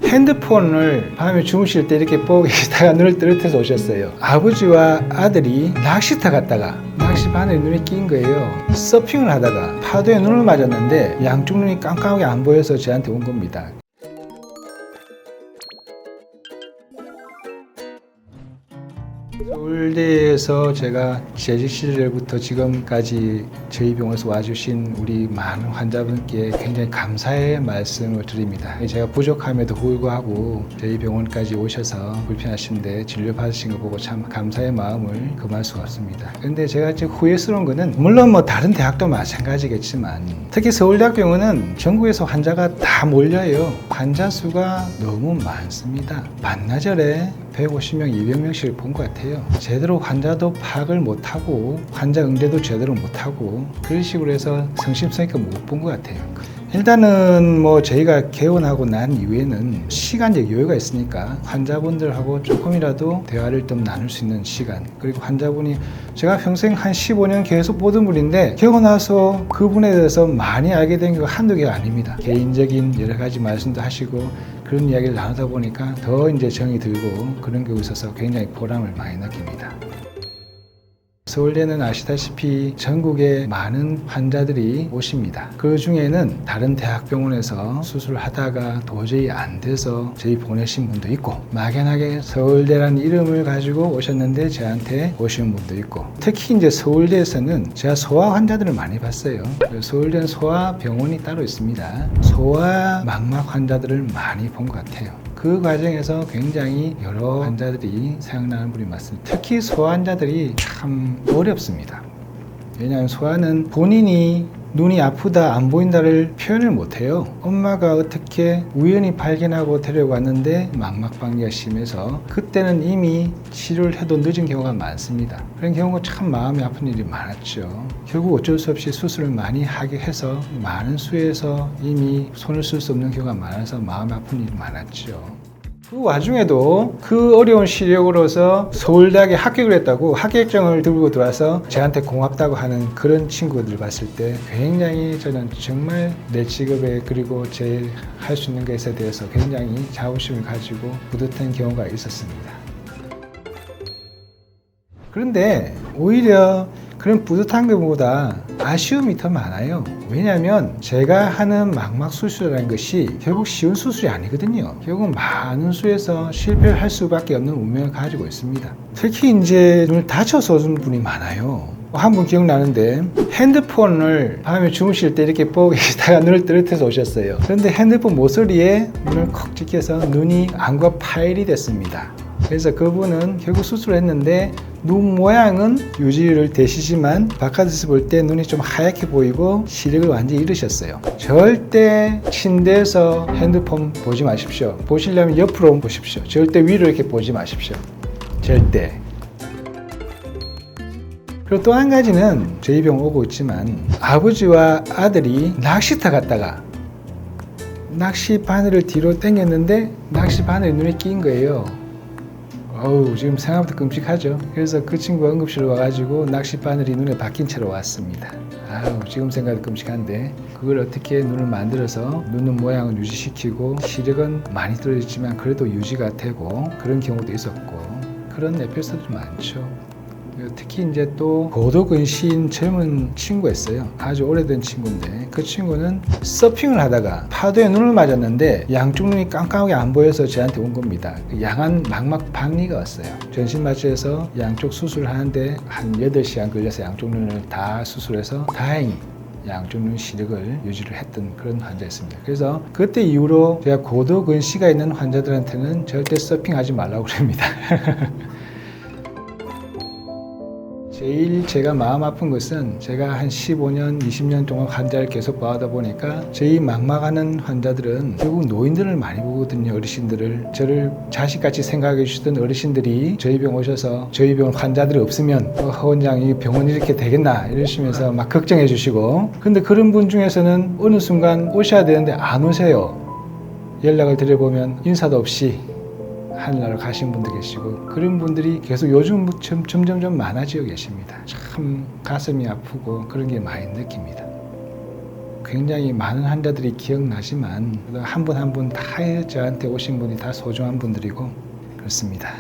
핸드폰을 밤에 주무실 때 이렇게 보고 계시다가 눈을 뜨뜻해서 오셨어요. 아버지와 아들이 낚시터 갔다가 낚시 바늘에 눈이 낀 거예요. 서핑을 하다가 파도에 눈을 맞았는데 양쪽 눈이 깜깜하게 안 보여서 저한테 온 겁니다. 서울대에서 제가 재직 시절부터 지금까지 저희 병원에서 와주신 우리 많은 환자분께 굉장히 감사의 말씀을 드립니다. 제가 부족함에도 불구하고 저희 병원까지 오셔서 불편하신데 진료 받으신 거 보고 참 감사의 마음을 금할 수가 없습니다. 근데 제가 지금 후회스러운 거는 물론 다른 대학도 마찬가지겠지만 특히 서울대학병원은 전국에서 환자가 다 몰려요. 환자 수가 너무 많습니다. 반나절에 150명, 200명씩을 본 것 같아요. 제대로 환자도 파악을 못하고 환자 응대도 제대로 못하고 그런 식으로 해서 성심성의껏 못 본 것 같아요. 일단은 저희가 개원하고 난 이후에는 시간적 여유가 있으니까 환자분들하고 조금이라도 대화를 좀 나눌 수 있는 시간, 그리고 환자분이 제가 평생 한 15년 계속 보던 분인데 개원해서 그분에 대해서 많이 알게 된 게 한두 개가 아닙니다. 개인적인 여러 가지 말씀도 하시고 그런 이야기를 나누다 보니까 더 이제 정이 들고 그런 게 있어서 굉장히 보람을 많이 느낍니다. 서울대는 아시다시피 전국에 많은 환자들이 오십니다. 그 중에는 다른 대학병원에서 수술하다가 도저히 안 돼서 저희 보내신 분도 있고, 막연하게 서울대라는 이름을 가지고 오셨는데 저한테 오신 분도 있고, 특히 이제 서울대에서는 제가 소아 환자들을 많이 봤어요. 서울대는 소아 병원이 따로 있습니다. 소아 망막 환자들을 많이 본 것 같아요. 그 과정에서 굉장히 여러 환자들이 생각나는 분이 많습니다. 특히 소아 환자들이 참 어렵습니다. 왜냐하면 소아는 본인이 눈이 아프다, 안 보인다를 표현을 못해요. 엄마가 어떻게 우연히 발견하고 데려왔는데 망막박리가 심해서 그때는 이미 치료를 해도 늦은 경우가 많습니다. 그런 경우가 참 마음이 아픈 일이 많았죠. 결국 어쩔 수 없이 수술을 많이 하게 해서 많은 수에서 이미 손을 쓸 수 없는 경우가 많아서 마음이 아픈 일이 많았죠. 그 와중에도 그 어려운 시력으로서 서울대학에 합격을 했다고 합격증을 들고 들어와서 저한테 고맙다고 하는 그런 친구들 봤을 때 굉장히 저는 정말 내 직업에 그리고 제 할 수 있는 것에 대해서 굉장히 자부심을 가지고 뿌듯한 경우가 있었습니다. 그런데 오히려 그런 뿌듯한 것보다 아쉬움이 더 많아요. 왜냐하면 제가 하는 망막 수술이라는 것이 결국 쉬운 수술이 아니거든요. 결국 많은 수에서 실패를 할 수밖에 없는 운명을 가지고 있습니다. 특히 이제 눈을 다쳐서 오신 분이 많아요. 한 분 기억나는데 핸드폰을 밤에 주무실 때 이렇게 보고 계시다가 눈을 뜨뜻해서 오셨어요. 그런데 핸드폰 모서리에 눈을 콕 찍혀서 눈이 안과 파열이 됐습니다. 그래서 그분은 결국 수술을 했는데 눈 모양은 유지를 되시지만 바깥에서 볼 때 눈이 좀 하얗게 보이고 시력을 완전히 잃으셨어요. 절대 침대에서 핸드폰 보지 마십시오. 보시려면 옆으로 보십시오. 절대 위로 이렇게 보지 마십시오. 절대. 그리고 또 한 가지는 저희 병원 오고 있지만 아버지와 아들이 낚시터 갔다가 낚시 바늘을 뒤로 당겼는데 낚시 바늘에 눈에 낀 거예요. 지금 생각부터 끔찍하죠. 그래서 그 친구가 응급실로 와가지고 낚시 바늘이 눈에 박힌 채로 왔습니다. 지금 생각도 끔찍한데 그걸 어떻게 눈을 만들어서 눈 모양을 유지시키고 시력은 많이 떨어졌지만 그래도 유지가 되고 그런 경우도 있었고 그런 에피소드 많죠. 특히 이제 또 고도근시인 젊은 친구가 있어요. 아주 오래된 친구인데 그 친구는 서핑을 하다가 파도에 눈을 맞았는데 양쪽 눈이 깜깜하게 안 보여서 저한테 온 겁니다. 양한 망막 박리가 왔어요. 전신마취해서 양쪽 수술을 하는데 한 8시간 걸려서 양쪽 눈을 다 수술해서 다행히 양쪽 눈 시력을 유지를 했던 그런 환자였습니다. 그래서 그때 이후로 제가 고도근시가 있는 환자들한테는 절대 서핑하지 말라고 그럽니다. 제일 제가 마음 아픈 것은 제가 한 15년, 20년 동안 환자를 계속 봐오다 보니까 저희 망막하는 환자들은 결국 노인들을 많이 보거든요. 어르신들을. 저를 자식같이 생각해 주시던 어르신들이 저희 병 오셔서 저희 병 환자들이 없으면 원장 이 병원이 이렇게 되겠나 이러시면서 막 걱정해 주시고, 근데 그런 분 중에서는 어느 순간 오셔야 되는데 안 오세요. 연락을 드려보면 인사도 없이 하늘나라로 가신 분도 계시고 그런 분들이 계속 요즘 점점 많아지고 계십니다. 참 가슴이 아프고 그런 게 많이 느낍니다. 굉장히 많은 환자들이 기억나지만 한 분 한 분 다 저한테 오신 분이 다 소중한 분들이고 그렇습니다.